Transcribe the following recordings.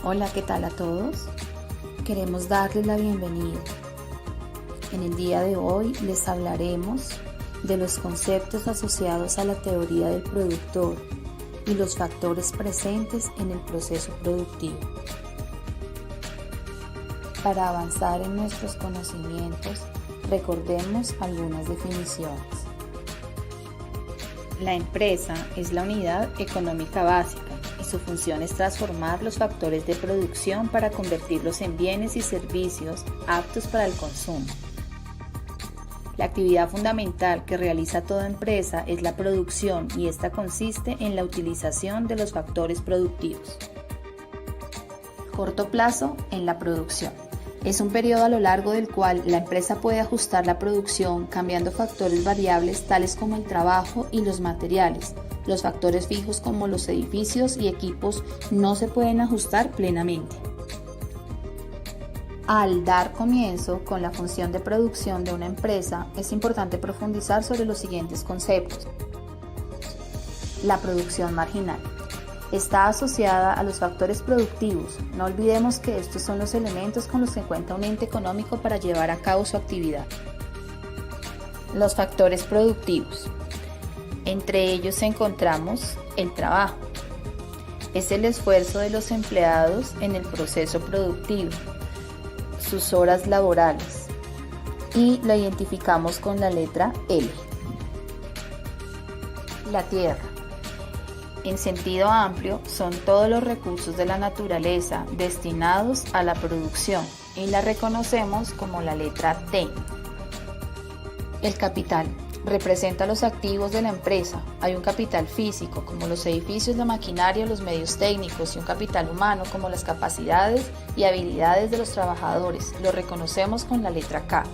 Hola, ¿qué tal a todos? Queremos darles la bienvenida. En el día de hoy les hablaremos de los conceptos asociados a la teoría del productor y los factores presentes en el proceso productivo. Para avanzar en nuestros conocimientos, recordemos algunas definiciones. La empresa es la unidad económica básica y su función es transformar los factores de producción para convertirlos en bienes y servicios aptos para el consumo. La actividad fundamental que realiza toda empresa es la producción y esta consiste en la utilización de los factores productivos. Corto plazo en la producción. Es un periodo a lo largo del cual la empresa puede ajustar la producción cambiando factores variables tales como el trabajo y los materiales. Los factores fijos como los edificios y equipos no se pueden ajustar plenamente. Al dar comienzo con la función de producción de una empresa, es importante profundizar sobre los siguientes conceptos. La producción marginal. Está asociada a los factores productivos. No olvidemos que estos son los elementos con los que cuenta un ente económico para llevar a cabo su actividad. Los factores productivos. Entre ellos encontramos el trabajo. Es el esfuerzo de los empleados en el proceso productivo, sus horas laborales, y lo identificamos con la letra L. La tierra. En sentido amplio, son todos los recursos de la naturaleza destinados a la producción y la reconocemos como la letra T. El capital representa los activos de la empresa. Hay un capital físico como los edificios, la maquinaria, los medios técnicos y un capital humano como las capacidades y habilidades de los trabajadores. Lo reconocemos con la letra K.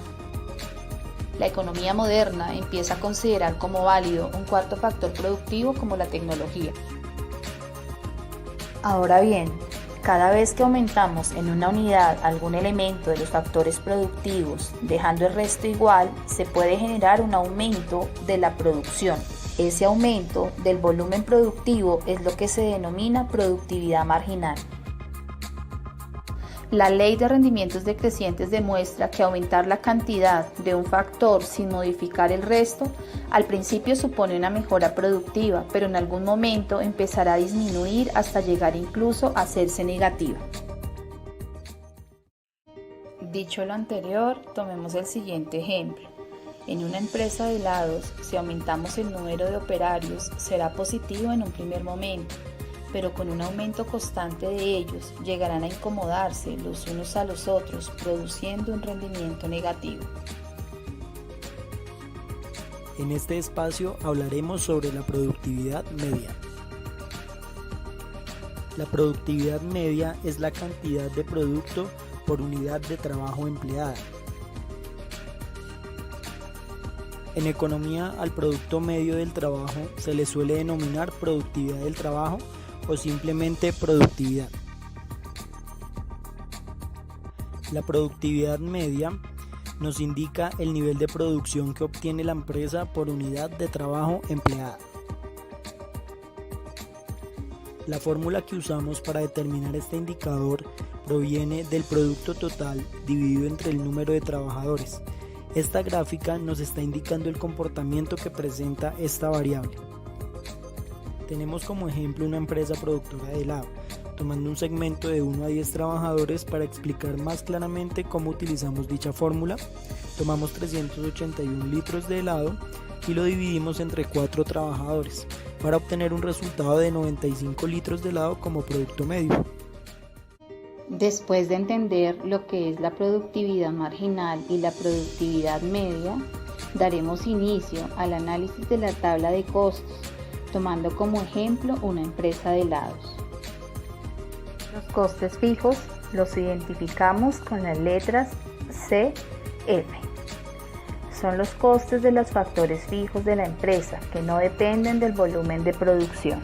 La economía moderna empieza a considerar como válido un cuarto factor productivo como la tecnología. Ahora bien, cada vez que aumentamos en una unidad algún elemento de los factores productivos, dejando el resto igual, se puede generar un aumento de la producción. Ese aumento del volumen productivo es lo que se denomina productividad marginal. La ley de rendimientos decrecientes demuestra que aumentar la cantidad de un factor sin modificar el resto, al principio supone una mejora productiva, pero en algún momento empezará a disminuir hasta llegar incluso a hacerse negativa. Dicho lo anterior, tomemos el siguiente ejemplo. En una empresa de helados, si aumentamos el número de operarios, será positivo en un primer momento, pero con un aumento constante de ellos llegarán a incomodarse los unos a los otros, produciendo un rendimiento negativo. En este espacio hablaremos sobre la productividad media. La productividad media es la cantidad de producto por unidad de trabajo empleada. En economía, al producto medio del trabajo se le suele denominar productividad del trabajo o simplemente productividad. La productividad media nos indica el nivel de producción que obtiene la empresa por unidad de trabajo empleada. La fórmula que usamos para determinar este indicador proviene del producto total dividido entre el número de trabajadores. Esta gráfica nos está indicando el comportamiento que presenta esta variable. Tenemos como ejemplo una empresa productora de helado, tomando un segmento de 1 a 10 trabajadores. Para explicar más claramente cómo utilizamos dicha fórmula, tomamos 381 litros de helado y lo dividimos entre 4 trabajadores para obtener un resultado de 95 litros de helado como producto medio. Después de entender lo que es la productividad marginal y la productividad media, daremos inicio al análisis de la tabla de costos, tomando como ejemplo una empresa de helados. Los costes fijos los identificamos con las letras CF. Son los costes de los factores fijos de la empresa que no dependen del volumen de producción.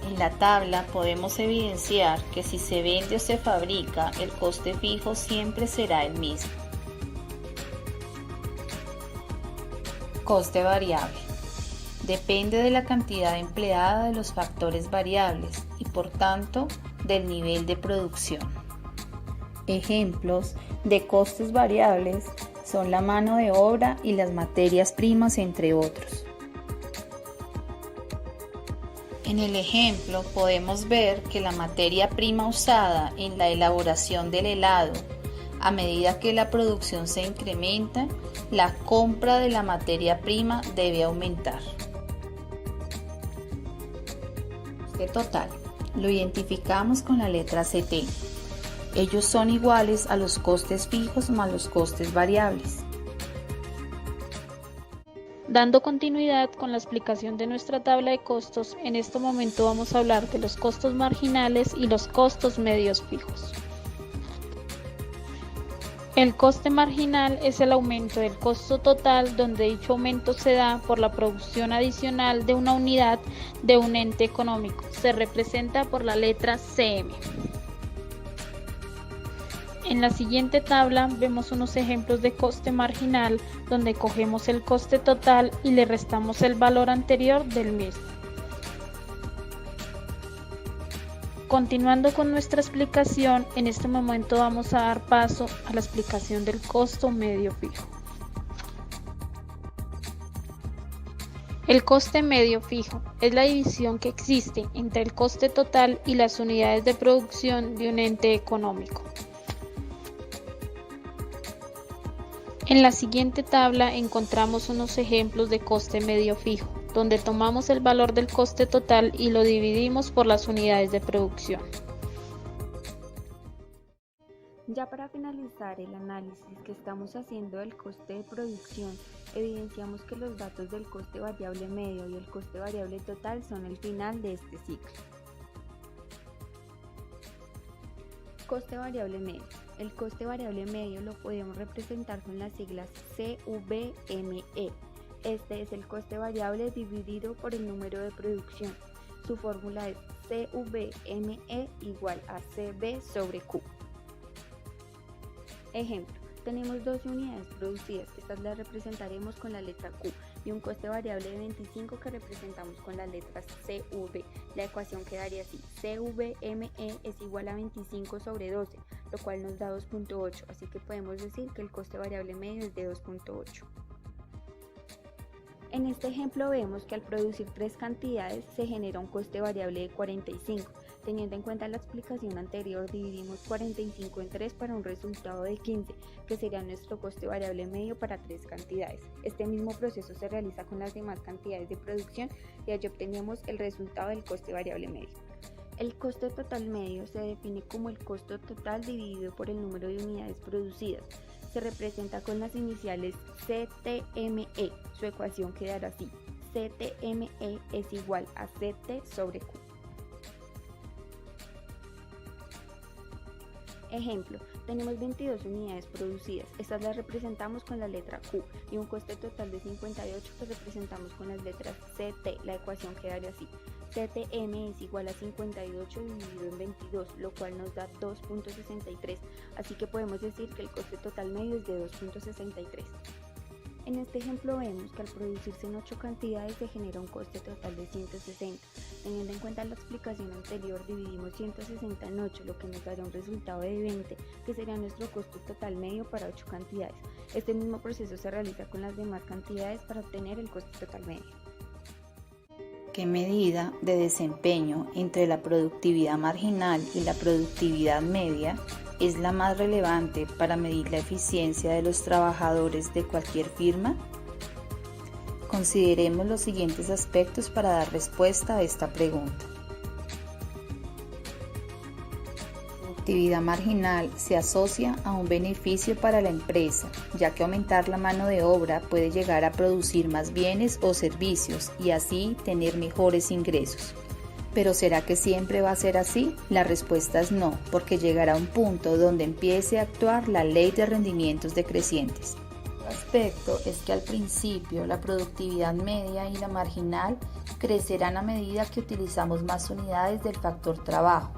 En la tabla podemos evidenciar que si se vende o se fabrica, el coste fijo siempre será el mismo. Coste variable. depende de la cantidad empleada de los factores variables y por tanto del nivel de producción. Ejemplos de costes variables son la mano de obra y las materias primas, entre otros. En el ejemplo podemos ver que la materia prima usada en la elaboración del helado, a medida que la producción se incrementa, la compra de la materia prima debe aumentar. Coste total. Lo identificamos con la letra CT. Ellos son iguales a los costes fijos más los costes variables. Dando continuidad con la explicación de nuestra tabla de costos, en este momento vamos a hablar de los costos marginales y los costos medios fijos. El coste marginal es el aumento del costo total, donde dicho aumento se da por la producción adicional de una unidad de un ente económico. Se representa por la letra CM. En la siguiente tabla vemos unos ejemplos de coste marginal, donde cogemos el coste total y le restamos el valor anterior del mismo. Continuando con nuestra explicación, en este momento vamos a dar paso a la explicación del costo medio fijo. El coste medio fijo es la división que existe entre el coste total y las unidades de producción de un ente económico. En la siguiente tabla encontramos unos ejemplos de coste medio fijo, donde tomamos el valor del coste total y lo dividimos por las unidades de producción. Ya para finalizar el análisis que estamos haciendo del coste de producción, evidenciamos que los datos del coste variable medio y el coste variable total son el final de este ciclo. Coste variable medio. El coste variable medio lo podemos representar con las siglas CVME. Este es el coste variable dividido por el número de producción. Su fórmula es CVME igual a CB sobre Q. Ejemplo, tenemos 12 unidades producidas, estas las representaremos con la letra Q, y un coste variable de 25 que representamos con las letras CV. La ecuación quedaría así: CVME es igual a 25 sobre 12, lo cual nos da 2.8, así que podemos decir que el coste variable medio es de 2.8. En este ejemplo vemos que al producir 3 cantidades se genera un coste variable de 45. Teniendo en cuenta la explicación anterior, dividimos 45 en 3 para un resultado de 15, que sería nuestro coste variable medio para 3 cantidades. Este mismo proceso se realiza con las demás cantidades de producción y allí obtenemos el resultado del coste variable medio. El coste total medio se define como el costo total dividido por el número de unidades producidas. Se representa con las iniciales CTME. Su ecuación quedará así: CTME es igual a CT sobre Q. Ejemplo, tenemos 22 unidades producidas, estas las representamos con la letra Q, y un coste total de 58 que representamos con las letras CT. La ecuación quedaría así: CTM es igual a 58 dividido en 22, lo cual nos da 2.63, así que podemos decir que el coste total medio es de 2.63. En este ejemplo vemos que al producirse en 8 cantidades se genera un coste total de 160. Teniendo en cuenta la explicación anterior, dividimos 160 en 8, lo que nos dará un resultado de 20, que sería nuestro costo total medio para 8 cantidades. Este mismo proceso se realiza con las demás cantidades para obtener el coste total medio. ¿Qué medida de desempeño entre la productividad marginal y la productividad media es la más relevante para medir la eficiencia de los trabajadores de cualquier firma? Consideremos los siguientes aspectos para dar respuesta a esta pregunta. La productividad marginal se asocia a un beneficio para la empresa, ya que aumentar la mano de obra puede llegar a producir más bienes o servicios y así tener mejores ingresos. ¿Pero será que siempre va a ser así? La respuesta es no, porque llegará un punto donde empiece a actuar la ley de rendimientos decrecientes. El aspecto es que al principio la productividad media y la marginal crecerán a medida que utilizamos más unidades del factor trabajo,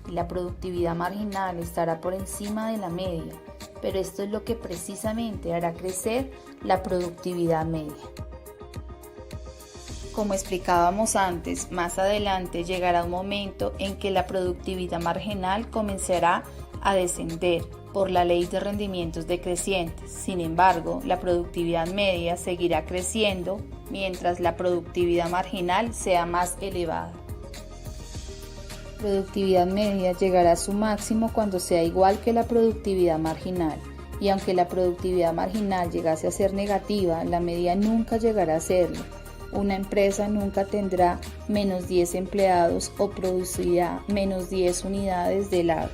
y la productividad marginal estará por encima de la media, pero esto es lo que precisamente hará crecer la productividad media. Como explicábamos antes, más adelante llegará un momento en que la productividad marginal comenzará a descender por la ley de rendimientos decrecientes. Sin embargo, la productividad media seguirá creciendo mientras la productividad marginal sea más elevada. La productividad media llegará a su máximo cuando sea igual que la productividad marginal. Y aunque la productividad marginal llegase a ser negativa, la media nunca llegará a serlo. Una empresa nunca tendrá menos 10 empleados o producirá menos 10 unidades de helado.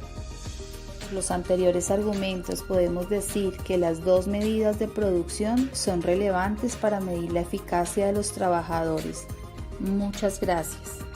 Por los anteriores argumentos podemos decir que las dos medidas de producción son relevantes para medir la eficacia de los trabajadores. Muchas gracias.